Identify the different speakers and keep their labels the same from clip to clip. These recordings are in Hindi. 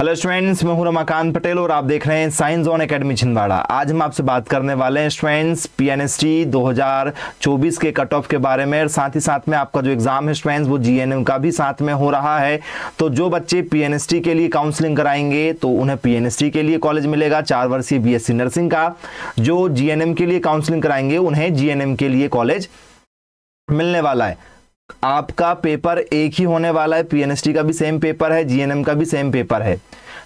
Speaker 1: हेलो स्टूडेंट्स, मैं हूं रमाकांत पटेल और आप देख रहे हैं साइंस ज़ोन एकेडमी छिंदवाड़ा। आज हम आपसे बात करने वाले हैं स्टूडेंट्स पीएनएसटी 2024 के कट ऑफ के बारे में, और साथ ही साथ में आपका जो एग्जाम है स्टूडेंट्स वो जीएनएम का भी साथ में हो रहा है। तो जो बच्चे पीएनएसटी के लिए काउंसलिंग कराएंगे तो उन्हें पीएनएसटी के लिए कॉलेज मिलेगा 4 वर्षीय बीएससी नर्सिंग का। जो जीएनएम के लिए काउंसलिंग कराएंगे उन्हें जीएनएम के लिए कॉलेज मिलने वाला है। आपका पेपर एक ही होने वाला है, पीएनएसटी का भी सेम पेपर है, जीएनएम का भी सेम पेपर है।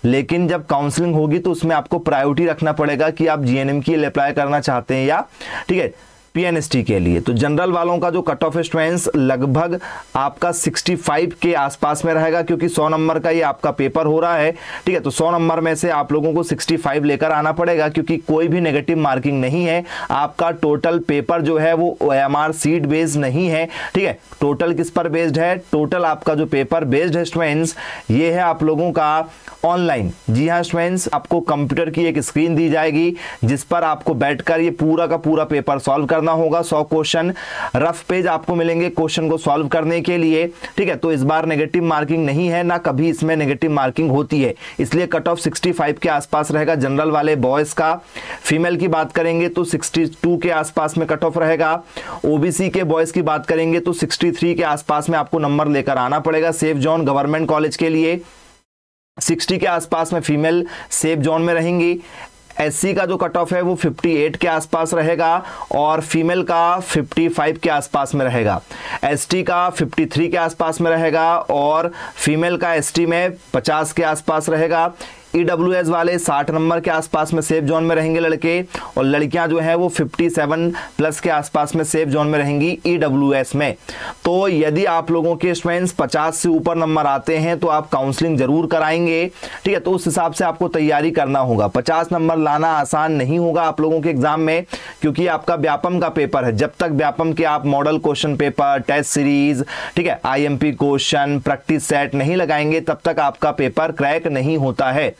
Speaker 1: लेकिन जब काउंसलिंग होगी तो उसमें आपको प्रायोरिटी रखना पड़ेगा कि आप जीएनएम के लिए अप्लाई करना चाहते हैं या ठीक है पीएनएसटी के लिए। तो जनरल वालों का जो कट ऑफ स्टूडेंट्स लगभग आपका 65 के आसपास में रहेगा, क्योंकि 100 नंबर का ये आपका पेपर हो रहा है। ठीक है, तो 100 नंबर में से आप लोगों को 65 लेकर आना पड़ेगा, क्योंकि कोई भी नेगेटिव मार्किंग नहीं है। आपका टोटल पेपर जो है वो ओएमआर सीट बेस्ड नहीं है। ठीक है, टोटल किस पर बेस्ड है? टोटल आपका जो पेपर बेस्ड है स्टूडेंट्स ये है आप लोगों का ऑनलाइन। जी हाँ स्टूडेंट्स, आपको कंप्यूटर की एक स्क्रीन दी जाएगी जिस पर आपको बैठकर ये पूरा का पूरा पेपर सॉल्व करना होगा। 100 क्वेश्चन रफ पेज आपको मिलेंगे क्वेश्चन को सॉल्व करने के लिए। ठीक है, तो इस बार नेगेटिव मार्किंग नहीं है, ना कभी इसमें नेगेटिव मार्किंग होती है, इसलिए कट ऑफ 65 के आसपास रहेगा जनरल वाले बॉयज का। फीमेल की बात करेंगे तो 62 के आसपास में कट ऑफ रहेगा। ओबीसी के बॉयज की बात करेंगे तो 63 के आसपास में आपको नंबर लेकर आना पड़ेगा सेफ जोन गवर्नमेंट कॉलेज के लिए। 60 के आसपास में फीमेल सेफ जोन में रहेंगी। एससी का जो कट ऑफ है वो 58 के आसपास रहेगा और फीमेल का 55 के आसपास में रहेगा। एसटी का 53 के आसपास में रहेगा और फीमेल का एसटी में 50 के आसपास रहेगा। ईडब्ल्यूएस वाले 60 नंबर के आसपास में सेफ जोन में रहेंगे लड़के, और लड़कियां जो है वो 57 प्लस के आसपास में सेफ जोन में रहेंगी ईडब्ल्यूएस में। तो यदि आप लोगों के स्टूडेंट्स 50 से ऊपर नंबर आते हैं तो आप काउंसलिंग जरूर कराएंगे। ठीक है, तो उस हिसाब से आपको तैयारी करना होगा। 50 नंबर लाना आसान नहीं होगा आप लोगों के एग्जाम में, क्योंकि आपका व्यापम का पेपर है। जब तक व्यापम के आप model question paper, test series, ठीक है, आईएमपी क्वेश्चन, प्रैक्टिस सेट नहीं लगाएंगे तब तक आपका पेपर क्रैक नहीं होता है।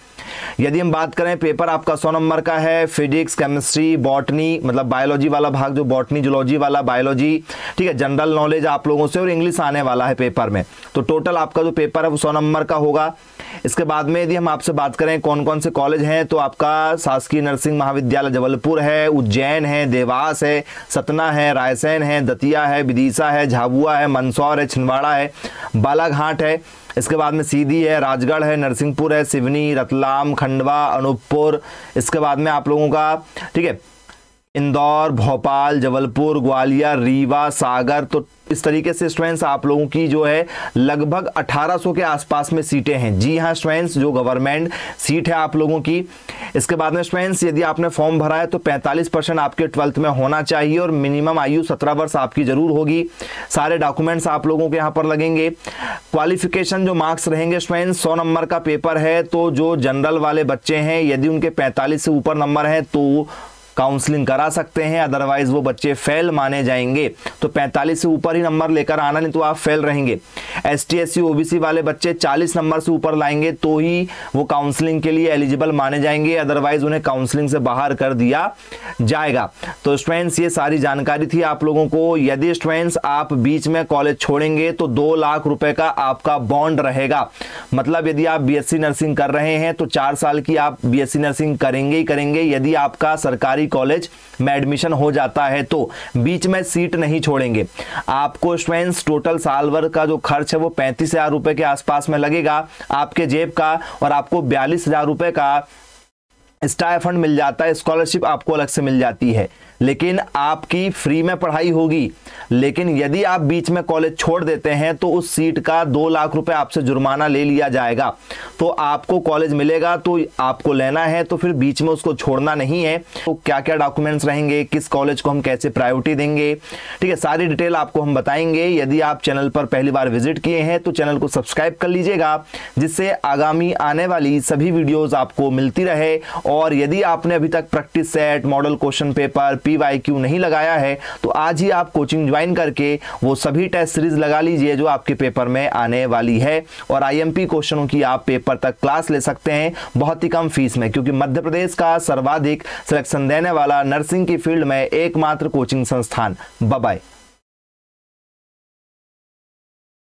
Speaker 1: यदि हम बात करें पेपर आपका 100 नंबर का है, फिजिक्स, केमिस्ट्री, बॉटनी मतलब बायोलॉजी वाला भाग, जो बॉटनी जूलॉजी वाला बायोलॉजी, ठीक है, जनरल नॉलेज आप लोगों से, और इंग्लिश आने वाला है पेपर में। तो टोटल आपका जो पेपर है वो 100 नंबर का होगा। इसके बाद में यदि हम आपसे बात करें कौन कौन से कॉलेज हैं, तो आपका शासकीय नर्सिंग महाविद्यालय जबलपुर है, उज्जैन है, देवास है, सतना है, रायसेन है, दतिया है, विदिशा है, झाबुआ है, मंदसौर है, छिंदवाड़ा है, बालाघाट है। इसके बाद में सीधी है, राजगढ़ है, नरसिंहपुर है, सिवनी, रतलाम, खंडवा, अनूपपुर। इसके बाद में आप लोगों का ठीक है इंदौर, भोपाल, जबलपुर, ग्वालियर, रीवा, सागर। तो इस तरीके से स्टूडेंट्स आप लोगों की जो है लगभग 1800 के आसपास में सीटें हैं। जी हाँ स्टूडेंट्स, जो गवर्नमेंट सीट है आप लोगों की। इसके बाद में स्टूडेंट्स यदि आपने फॉर्म भरा है तो 45% आपके 12th में होना चाहिए और मिनिमम आयु 17 वर्ष आपकी जरूर होगी। सारे डॉक्यूमेंट्स आप लोगों के यहाँ पर लगेंगे। क्वालिफिकेशन जो मार्क्स रहेंगे स्टूडेंट्स, 100 नंबर का पेपर है, तो जो जनरल वाले बच्चे हैं यदि उनके 45 से ऊपर नंबर है तो काउंसलिंग करा सकते हैं, अदरवाइज वो बच्चे फेल माने जाएंगे। तो 45 से ऊपर ही नंबर लेकर आना, नहीं तो आप फेल रहेंगे। एसटी एससी ओबीसी वाले बच्चे 40 नंबर से ऊपर लाएंगे तो ही वो काउंसलिंग के लिए एलिजिबल माने जाएंगे, अदरवाइज उन्हें काउंसलिंग से बाहर कर दिया जाएगा। तो स्टूडेंट्स ये सारी जानकारी थी आप लोगों को। यदि स्टूडेंट्स आप बीच में कॉलेज छोड़ेंगे तो 2 लाख रुपए का आपका बॉन्ड रहेगा। मतलब यदि आप बीएससी नर्सिंग कर रहे हैं तो 4 साल की आप बीएससी नर्सिंग करेंगे ही करेंगे। यदि आपका सरकारी कॉलेज में एडमिशन हो जाता है तो बीच में सीट नहीं छोड़ेंगे। आपको स्टूडेंट्स टोटल साल भर का जो खर्च है वो 35,000 रुपए के आसपास में लगेगा आपके जेब का, और आपको 42,000 रुपए का स्टाइपेंड मिल जाता है, स्कॉलरशिप आपको अलग से मिल जाती है। लेकिन आपकी फ्री में पढ़ाई होगी। लेकिन यदि आप बीच में कॉलेज छोड़ देते हैं तो उस सीट का 2 लाख रुपए आपसे जुर्माना ले लिया जाएगा। तो आपको कॉलेज मिलेगा तो आपको लेना है, तो फिर बीच में उसको छोड़ना नहीं है। तो क्या क्या डॉक्यूमेंट्स रहेंगे, किस कॉलेज को हम कैसे प्रायोरिटी देंगे, ठीक है, सारी डिटेल आपको हम बताएंगे। यदि आप चैनल पर पहली बार विजिट किए हैं तो चैनल को सब्सक्राइब कर लीजिएगा, जिससे आगामी आने वाली सभी वीडियोज आपको मिलती रहे। और यदि आपने अभी तक practice set, model question paper, PYQ नहीं लगाया है तो आज ही आप कोचिंग ज्वाइन करके वो सभी टेस्ट सीरीज लगा लीजिए जो आपके पेपर में आने वाली है। और IMP क्वेश्चनों की आप पेपर तक क्लास ले सकते हैं बहुत ही कम फीस में, क्योंकि मध्य प्रदेश का सर्वाधिक सिलेक्शन देने वाला नर्सिंग की फील्ड में एकमात्र कोचिंग संस्थान। Bye bye.